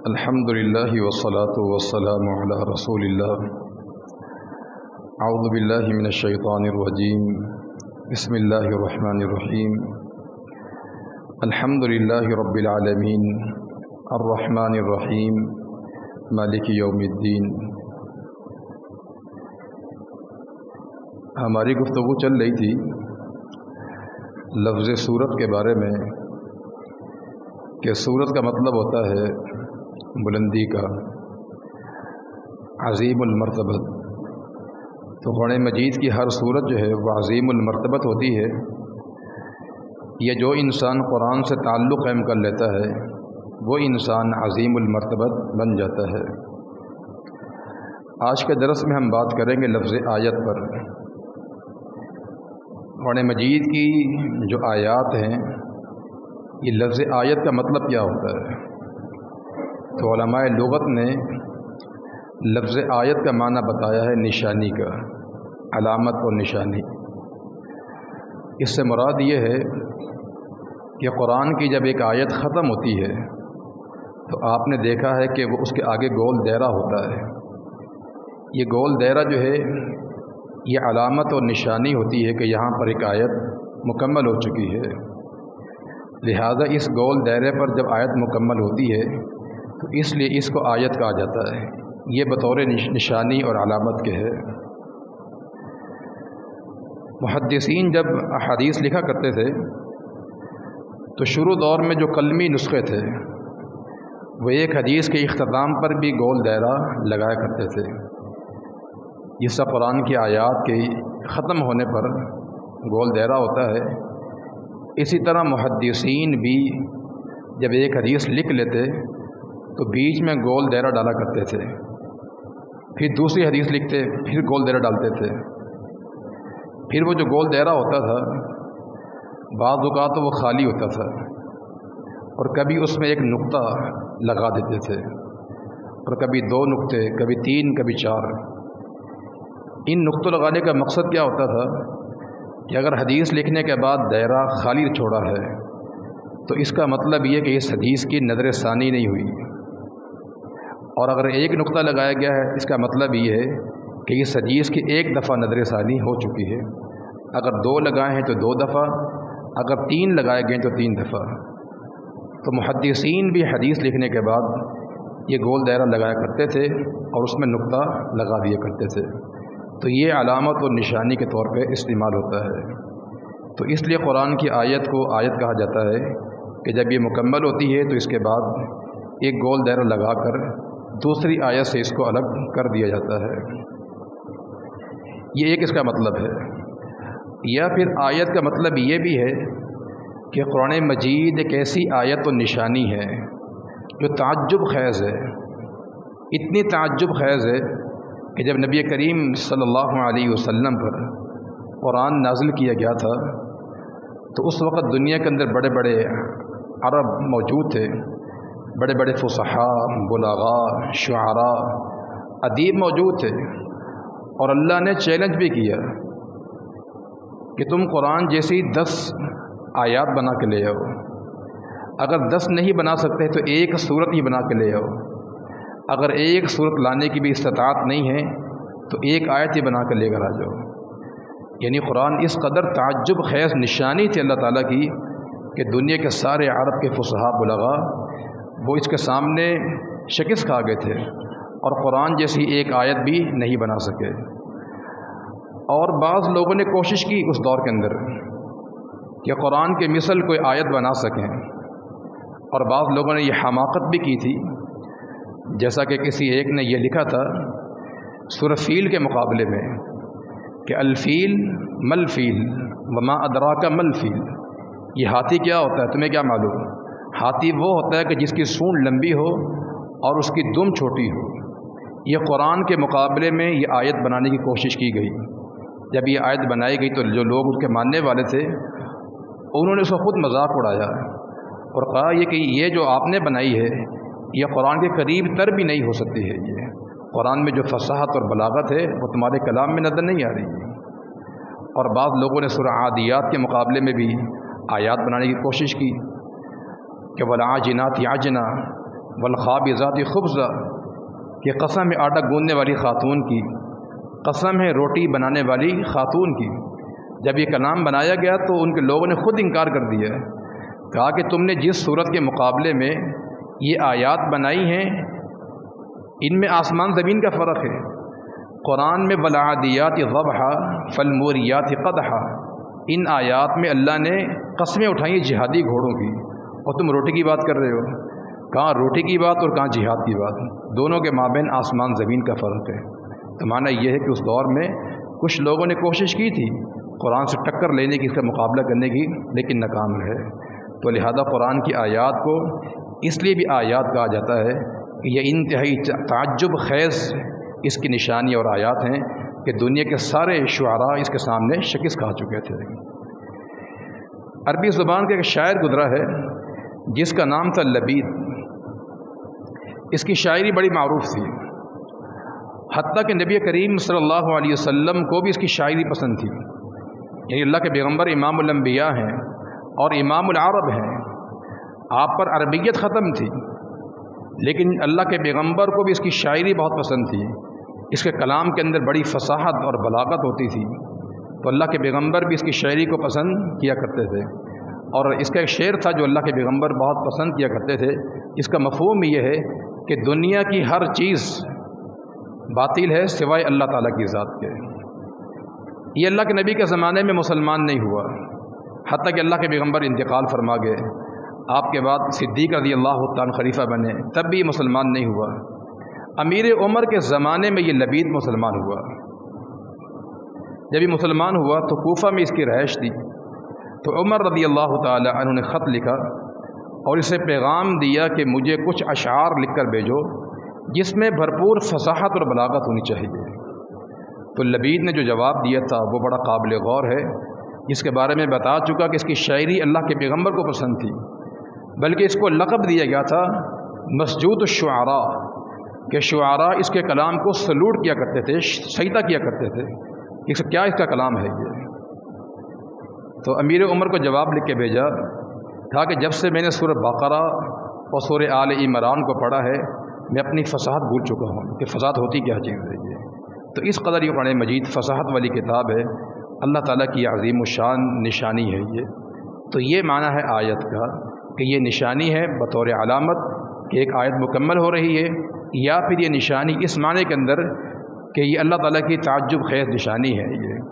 الحمدللہ والصلاة والسلام علی رسول اللہ اعوذ باللہ من الشیطان الرجیم بسم اللہ الرحمن الرحیم الحمدللہ رب العالمین الرحمن الرحیم مالک یوم الدین۔ ہماری گفتگو چل رہی تھی لفظ صورت کے بارے میں کہ صورت کا مطلب ہوتا ہے بلندی کا، عظیم المرتبت۔ تو قرآن مجید کی ہر صورت جو ہے وہ عظیم المرتبت ہوتی ہے۔ یہ جو انسان قرآن سے تعلق قائم کر لیتا ہے وہ انسان عظیم المرتبت بن جاتا ہے۔ آج کے درس میں ہم بات کریں گے لفظ آیت پر۔ قرآن مجید کی جو آیات ہیں، یہ لفظ آیت کا مطلب کیا ہوتا ہے؟ تو علماء لغت نے لفظ آیت کا معنی بتایا ہے نشانی کا، علامت اور نشانی۔ اس سے مراد یہ ہے کہ قرآن کی جب ایک آیت ختم ہوتی ہے تو آپ نے دیکھا ہے کہ وہ اس کے آگے گول دائرہ ہوتا ہے۔ یہ گول دائرہ جو ہے یہ علامت اور نشانی ہوتی ہے کہ یہاں پر ایک آیت مکمل ہو چکی ہے۔ لہذا اس گول دائرے پر جب آیت مکمل ہوتی ہے تو اس لیے اس کو آیت کہا جاتا ہے۔ یہ بطور نشانی اور علامت کے ہے۔ محدثین جب احادیث لکھا کرتے تھے تو شروع دور میں جو قلمی نسخے تھے وہ ایک حدیث کے اختتام پر بھی گول دائرہ لگایا کرتے تھے، جس سے قرآن کی آیات کے ختم ہونے پر گول دائرہ ہوتا ہے۔ اسی طرح محدثین بھی جب ایک حدیث لکھ لیتے تو بیچ میں گول دائرہ ڈالا کرتے تھے، پھر دوسری حدیث لکھتے پھر گول دائرہ ڈالتے تھے۔ پھر وہ جو گول دائرہ ہوتا تھا بعض اوقات وہ خالی ہوتا تھا اور کبھی اس میں ایک نقطہ لگا دیتے تھے، اور کبھی 2 نقطے، کبھی 3، کبھی 4۔ ان نقطوں لگانے کا مقصد کیا ہوتا تھا کہ اگر حدیث لکھنے کے بعد دائرہ خالی چھوڑا ہے تو اس کا مطلب یہ کہ اس حدیث کی نظر ثانی نہیں ہوئی، اور اگر ایک نقطہ لگایا گیا ہے اس کا مطلب یہ ہے کہ اس حدیث کی ایک دفعہ نظر ثانی ہو چکی ہے۔ اگر 2 لگائے ہیں تو 2 دفعہ، اگر 3 لگائے گئے تو 3 دفعہ۔ تو محدثین بھی حدیث لکھنے کے بعد یہ گول دائرہ لگایا کرتے تھے اور اس میں نقطہ لگا دیا کرتے تھے۔ تو یہ علامت اور نشانی کے طور پہ استعمال ہوتا ہے۔ تو اس لیے قرآن کی آیت کو آیت کہا جاتا ہے کہ جب یہ مکمل ہوتی ہے تو اس کے بعد ایک گول دائرہ لگا کر دوسری آیت سے اس کو الگ کر دیا جاتا ہے۔ یہ ایک اس کا مطلب ہے۔ یا پھر آیت کا مطلب یہ بھی ہے کہ قرآن مجید ایک ایسی آیت و نشانی ہے جو تعجب خیز ہے، اتنی تعجب خیز ہے کہ جب نبی کریم صلی اللہ علیہ وسلم پر قرآن نازل کیا گیا تھا تو اس وقت دنیا کے اندر بڑے بڑے عرب موجود تھے، بڑے بڑے فصحاء، بلغاء، شعراء، ادیب موجود تھے، اور اللہ نے چیلنج بھی کیا کہ تم قرآن جیسی 10 آیات بنا کے لے آؤ۔ اگر 10 نہیں بنا سکتے تو ایک صورت ہی بنا کے لے آؤ۔ اگر ایک صورت لانے کی بھی استطاعت نہیں ہے تو ایک آیت ہی بنا کے لے کر آ جاؤ۔ یعنی قرآن اس قدر تعجب خیز نشانی تھی اللہ تعالیٰ کی کہ دنیا کے سارے عرب کے فصحاء بلغاء وہ اس کے سامنے شکست کھا گئے تھے اور قرآن جیسی ایک آیت بھی نہیں بنا سکے۔ اور بعض لوگوں نے کوشش کی اس دور کے اندر کہ قرآن کے مثل کوئی آیت بنا سکیں، اور بعض لوگوں نے یہ حماقت بھی کی تھی، جیسا کہ کسی ایک نے یہ لکھا تھا سورہ فیل کے مقابلے میں کہ الفیل مل فیل وما ادراک مل فیل۔ یہ ہاتھی کیا ہوتا ہے تمہیں کیا معلوم؟ ہاتھی وہ ہوتا ہے کہ جس کی سونڈ لمبی ہو اور اس کی دم چھوٹی ہو۔ یہ قرآن کے مقابلے میں یہ آیت بنانے کی کوشش کی گئی۔ جب یہ آیت بنائی گئی تو جو لوگ اس کے ماننے والے تھے انہوں نے اس کو خود مذاق اڑایا اور کہا یہ کہ یہ جو آپ نے بنائی ہے یہ قرآن کے قریب تر بھی نہیں ہو سکتی ہے۔ یہ قرآن میں جو فصاحت اور بلاغت ہے وہ تمہارے کلام میں نظر نہیں آ رہی ہے۔ اور بعض لوگوں نے سورہ عادیات کے مقابلے میں بھی آیات بنانے کی کوشش کی کہ والعاجنات عجنا والخابزات خبزا، کہ قسم ہے آٹا گوندنے والی خاتون کی، قسم ہے روٹی بنانے والی خاتون کی۔ جب یہ کلام بنایا گیا تو ان کے لوگوں نے خود انکار کر دیا، کہا کہ تم نے جس صورت کے مقابلے میں یہ آیات بنائی ہیں ان میں آسمان زمین کا فرق ہے۔ قرآن میں والعادیات ضبحا فالموریات قدحا، ان آیات میں اللہ نے قسمیں اٹھائی جہادی گھوڑوں کی، اور تم روٹی کی بات کر رہے ہو۔ کہاں روٹی کی بات اور کہاں جہاد کی بات، دونوں کے مابین آسمان زمین کا فرق ہے۔ تو معنی یہ ہے کہ اس دور میں کچھ لوگوں نے کوشش کی تھی قرآن سے ٹکر لینے کی، اس کا مقابلہ کرنے کی، لیکن ناکام رہے۔ تو لہذا قرآن کی آیات کو اس لیے بھی آیات کہا جاتا ہے کہ یہ انتہائی تعجب خیز اس کی نشانی اور آیات ہیں کہ دنیا کے سارے شعراء اس کے سامنے شکست کھا چکے تھے۔ عربی زبان کا ایک شاعر گزرا ہے جس کا نام تھا لبید، اس کی شاعری بڑی معروف تھی، حتیٰ کہ نبی کریم صلی اللہ علیہ وسلم کو بھی اس کی شاعری پسند تھی۔ یعنی اللہ کے پیغمبر امام الانبیاء ہیں اور امام العرب ہیں، آپ پر عربیت ختم تھی، لیکن اللہ کے پیغمبر کو بھی اس کی شاعری بہت پسند تھی، اس کے کلام کے اندر بڑی فصاحت اور بلاغت ہوتی تھی، تو اللہ کے پیغمبر بھی اس کی شاعری کو پسند کیا کرتے تھے۔ اور اس کا ایک شعر تھا جو اللہ کے پیغمبر بہت پسند کیا کرتے تھے، اس کا مفہوم یہ ہے کہ دنیا کی ہر چیز باطل ہے سوائے اللہ تعالیٰ کی ذات کے۔ یہ اللہ کے نبی کے زمانے میں مسلمان نہیں ہوا، حتیٰ کہ اللہ کے پیغمبر انتقال فرما گئے، آپ کے بعد صدیق رضی اللہ تعالیٰ خلیفہ بنے، تب بھی یہ مسلمان نہیں ہوا۔ امیر عمر کے زمانے میں یہ لبید مسلمان ہوا۔ جب یہ مسلمان ہوا تو کوفہ میں اس کی رہائش تھی، تو عمر رضی اللہ تعالی عنہ نے خط لکھا اور اسے پیغام دیا کہ مجھے کچھ اشعار لکھ کر بھیجو جس میں بھرپور فصاحت اور بلاغت ہونی چاہیے۔ تو لبید نے جو جواب دیا تھا وہ بڑا قابل غور ہے، جس کے بارے میں بتا چکا کہ اس کی شاعری اللہ کے پیغمبر کو پسند تھی، بلکہ اس کو لقب دیا گیا تھا مسجود الشعراء، کہ شعراء اس کے کلام کو سلوٹ کیا کرتے تھے، سجدہ کیا کرتے تھے کہ کیا اس کا کلام ہے یہ۔ تو امیر عمر کو جواب لکھ کے بھیجا، کہا کہ جب سے میں نے سورہ بقرہ اور سورہ آل عمران کو پڑھا ہے میں اپنی فصاحت بھول چکا ہوں کہ فصاحت ہوتی کیا چیز ہے یہ۔ تو اس قدر یہ قرآن مجید فصاحت والی کتاب ہے، اللہ تعالیٰ کی عظیم الشان نشانی ہے یہ۔ تو یہ معنی ہے آیت کا کہ یہ نشانی ہے بطور علامت کہ ایک آیت مکمل ہو رہی ہے، یا پھر یہ نشانی اس معنی کے اندر کہ یہ اللہ تعالیٰ کی تعجب خیز نشانی ہے یہ۔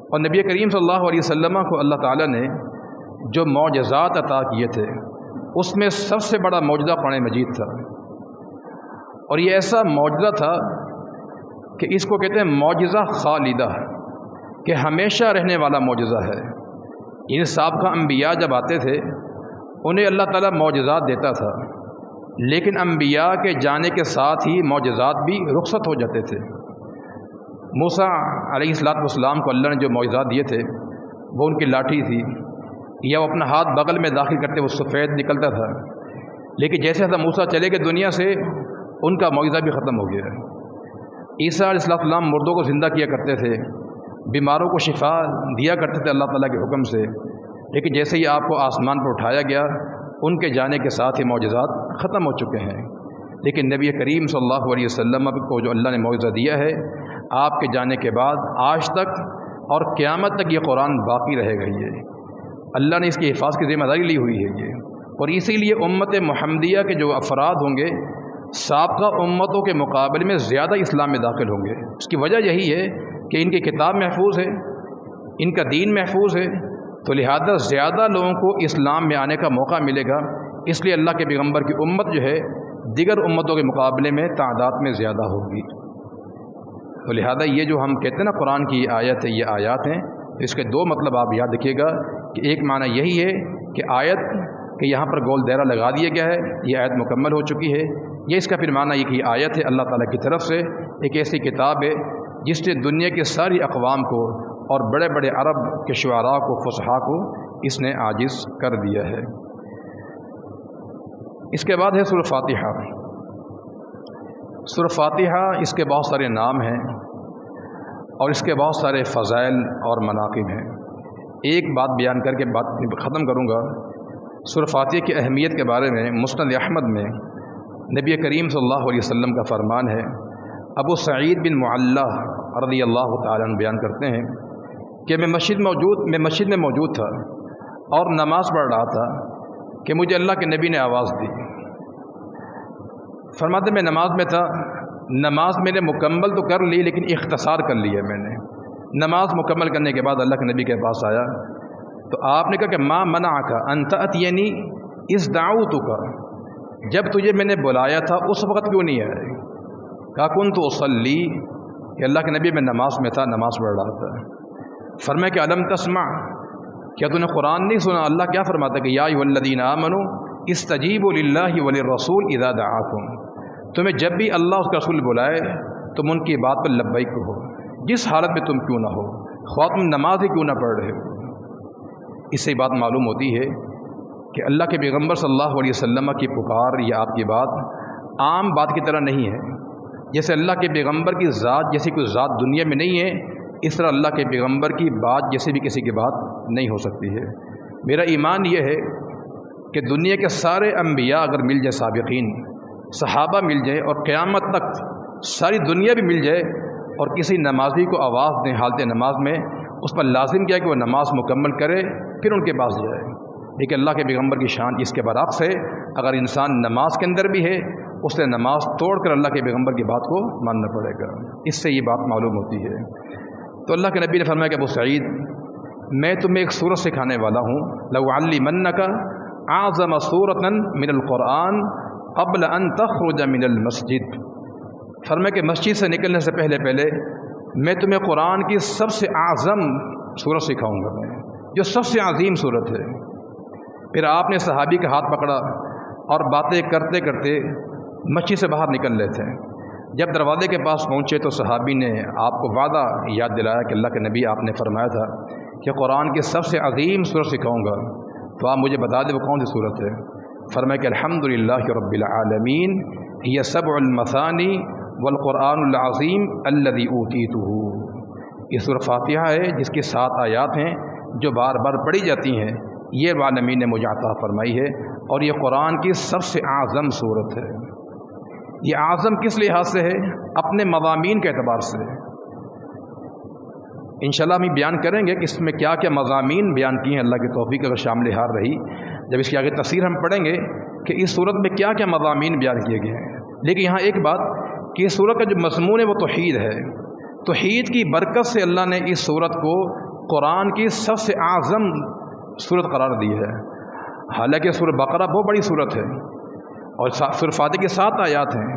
اور نبی کریم صلی اللہ علیہ وسلم کو اللہ تعالیٰ نے جو معجزات عطا کیے تھے اس میں سب سے بڑا معجزہ قرآن مجید تھا، اور یہ ایسا معجزہ تھا کہ اس کو کہتے ہیں معجزہ خالدہ، کہ ہمیشہ رہنے والا معجزہ ہے۔ ان سابقہ انبیاء جب آتے تھے انہیں اللہ تعالیٰ معجزات دیتا تھا، لیکن انبیاء کے جانے کے ساتھ ہی معجزات بھی رخصت ہو جاتے تھے۔ موسیٰ علیہ السلام کو اللہ نے جو معجزات دیے تھے وہ ان کی لاٹھی تھی، یا وہ اپنا ہاتھ بغل میں داخل کرتے وہ سفید نکلتا تھا، لیکن جیسے حضرت موسیٰ چلے گئے دنیا سے ان کا معجزہ بھی ختم ہو گیا۔ عیسیٰ علیہ السلام مردوں کو زندہ کیا کرتے تھے، بیماروں کو شفا دیا کرتے تھے اللہ تعالیٰ کے حکم سے، لیکن جیسے ہی آپ کو آسمان پر اٹھایا گیا ان کے جانے کے ساتھ ہی معجزات ختم ہو چکے ہیں۔ لیکن نبی کریم صلی اللہ علیہ وسلم کو جو اللہ نے معجزہ دیا ہے، آپ کے جانے کے بعد آج تک اور قیامت تک یہ قرآن باقی رہے گا، یہ اللہ نے اس کی حفاظت کی ذمہ داری لی ہوئی ہے یہ۔ اور اسی لیے امت محمدیہ کے جو افراد ہوں گے سابقہ امتوں کے مقابلے میں زیادہ اسلام میں داخل ہوں گے۔ اس کی وجہ یہی ہے کہ ان کی کتاب محفوظ ہے، ان کا دین محفوظ ہے، تو لہذا زیادہ لوگوں کو اسلام میں آنے کا موقع ملے گا، اس لیے اللہ کے پیغمبر کی امت جو ہے دیگر امتوں کے مقابلے میں تعداد میں زیادہ ہوگی۔ تو لہذا یہ جو ہم کہتے ہیں نا قرآن کی آیت ہے، یہ آیات ہیں، اس کے دو مطلب آپ یاد رکھیے گا کہ ایک معنی یہی ہے کہ آیت کہ یہاں پر گول دائرہ لگا دیا گیا ہے، یہ آیت مکمل ہو چکی ہے، یہ اس کا پھر معنی یہ کہ آیت ہے اللہ تعالیٰ کی طرف سے ایک ایسی کتاب ہے جس نے دنیا کی ساری اقوام کو اور بڑے بڑے عرب کے شعراء کو فصحاء کو اس نے عاجز کر دیا ہے۔ اس کے بعد ہے سورہ فاتحہ۔ سورہ فاتحہ اس کے بہت سارے نام ہیں اور اس کے بہت سارے فضائل اور مناقب ہیں۔ ایک بات بیان کر کے بات ختم کروں گا۔ سورہ فاتحہ کی اہمیت کے بارے میں مسند احمد میں نبی کریم صلی اللہ علیہ وسلم کا فرمان ہے۔ ابو سعید بن معلّہ رضی اللہ تعالیٰ عنہ بیان کرتے ہیں کہ میں مسجد میں موجود تھا اور نماز پڑھ رہا تھا کہ مجھے اللہ کے نبی نے آواز دی۔ فرماتے میں نماز میں تھا، نماز میں نے مکمل تو کر لی لیکن اختصار کر لیا میں نے۔ نماز مکمل کرنے کے بعد اللہ کے نبی کے پاس آیا تو آپ نے کہا کہ ما منعک ان تأتینی اذ دعوتک، جب تجھے میں نے بلایا تھا اس وقت کیوں نہیں آئے؟ کہا کنت اصلی، کہ اللہ کے نبی میں نماز میں تھا، نماز پڑھ رہا تھا۔ فرمایا کہ الم تسمع، کیا تو نے قرآن نہیں سنا؟ اللہ کیا فرماتا ہے کہ یا ایھا الذین آمنوا استجیبوا للہ وللرسول اذا دعاکم، تمہیں جب بھی اللہ اس کا رسول بلائے تم ان کی بات پر لبیک کہو، جس حالت میں تم کیوں نہ ہو، خواہ تم نماز ہی کیوں نہ پڑھ رہے ہو۔ اس سے بات معلوم ہوتی ہے کہ اللہ کے پیغمبر صلی اللہ علیہ وسلم کی پکار یا آپ کی بات عام بات کی طرح نہیں ہے۔ جیسے اللہ کے پیغمبر کی ذات جیسی کوئی ذات دنیا میں نہیں ہے، اس طرح اللہ کے پیغمبر کی بات جیسے بھی کسی کی بات نہیں ہو سکتی ہے۔ میرا ایمان یہ ہے کہ دنیا کے سارے انبیاء اگر مل جائے، سابقین صحابہ مل جائے اور قیامت تک ساری دنیا بھی مل جائے اور کسی نمازی کو آواز دیں حالت نماز میں، اس پر لازم کیا کہ وہ نماز مکمل کرے پھر ان کے پاس جائے۔ لیکن اللہ کے پیغمبر کی شان اس کے برعکس ہے، اگر انسان نماز کے اندر بھی ہے اس نے نماز توڑ کر اللہ کے پیغمبر کی بات کو ماننا پڑے گا۔ اس سے یہ بات معلوم ہوتی ہے۔ تو اللہ کے نبی نے فرمایا کہ ابو سعید، میں تمہیں ایک سورت سکھانے والا ہوں، لَأُعَلِّمَنَّكَ أَعْظَمَ سُورَةً مِنَ الْقُرْآنِ قبل ان تخرج من المسجد، فرمایا کہ مسجد سے نکلنے سے پہلے میں تمہیں قرآن کی سب سے اعظم سورت سکھاؤں گا، جو سب سے عظیم سورت ہے۔ پھر آپ نے صحابی کا ہاتھ پکڑا اور باتیں کرتے کرتے مسجد سے باہر نکل رہے تھے۔ جب دروازے کے پاس پہنچے تو صحابی نے آپ کو وعدہ یاد دلایا کہ اللہ کے نبی آپ نے فرمایا تھا کہ قرآن کی سب سے عظیم سورت سکھاؤں گا، تو آپ مجھے بتا دیں وہ کون سی سورت ہے؟ فرمایا کہ الحمدللہ رب العالمین ہی سبع المثانی والقرآن العظیم الذی اوتیتہ، یہ سورہ فاتحہ ہے جس کی 7 آیات ہیں جو بار بار پڑھی جاتی ہیں، یہ عالمین نے مجھے عطا فرمائی ہے، اور یہ قرآن کی سب سے اعظم سورت ہے۔ یہ اعظم کس لحاظ سے ہے؟ اپنے مضامین کے اعتبار سے۔ انشاءاللہ ہم بیان کریں گے کہ اس میں کیا کیا مضامین بیان کیے ہیں، اللہ کی توفیق اگر شامل حال رہی، جب اس کی آگے تفسیر ہم پڑھیں گے کہ اس صورت میں کیا کیا مضامین بیان کیے گئے ہیں۔ لیکن یہاں ایک بات کہ اس صورت کا جو مضمون ہے وہ توحید ہے۔ توحید کی برکت سے اللہ نے اس صورت کو قرآن کی سب سے اعظم صورت قرار دی ہے۔ حالانکہ سورہ بقرہ بہت بڑی صورت ہے اور سورہ فاتحہ کی 7 آیات ہیں،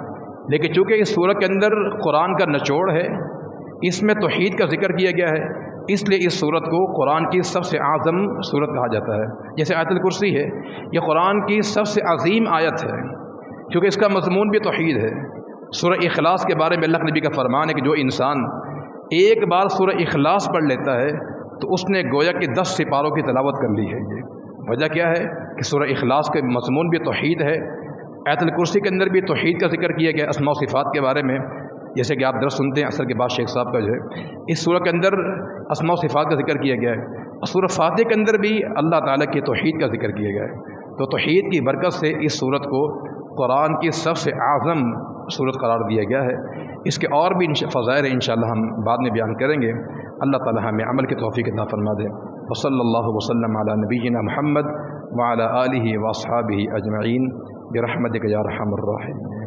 لیکن چونکہ اس صورت کے اندر قرآن کا نچوڑ ہے، اس میں توحید کا ذکر کیا گیا ہے، اس لیے اس صورت کو قرآن کی سب سے اعظم صورت کہا جاتا ہے۔ جیسے آیت الکرسی ہے، یہ قرآن کی سب سے عظیم آیت ہے کیونکہ اس کا مضمون بھی توحید ہے۔ سورہ اخلاص کے بارے میں اللہ کے نبی کا فرمان ہے کہ جو انسان ایک بار سورہ اخلاص پڑھ لیتا ہے تو اس نے گویا کہ 10 سپاروں کی تلاوت کر لی ہے۔ یہ وجہ کیا ہے کہ سورہ اخلاص کے مضمون بھی توحید ہے۔ آیت الکرسی کے اندر بھی توحید کا ذکر کیا گیا، اسماء و صفات کے بارے میں، جیسے کہ آپ درس سنتے ہیں عصر کے بعد شیخ صاحب کا جو ہے، اس سورہ کے اندر اسماء و صفات کا ذکر کیا گیا ہے، اور سورہ فاتحہ کے اندر بھی اللہ تعالیٰ کی توحید کا ذکر کیا گیا ہے۔ تو توحید کی برکت سے اس سورت کو قرآن کی سب سے اعظم سورت قرار دیا گیا ہے۔ اس کے اور بھی فضائل انشاءاللہ ہم بعد میں بیان کریں گے۔ اللہ تعالیٰ ہمیں عمل کی توفیق عطا فرما دے۔ وصلی اللہ وسلم علی نبینا محمد وعلی آلہ واصحابہ اجمعین برحمتک یا ارحم الراحمین۔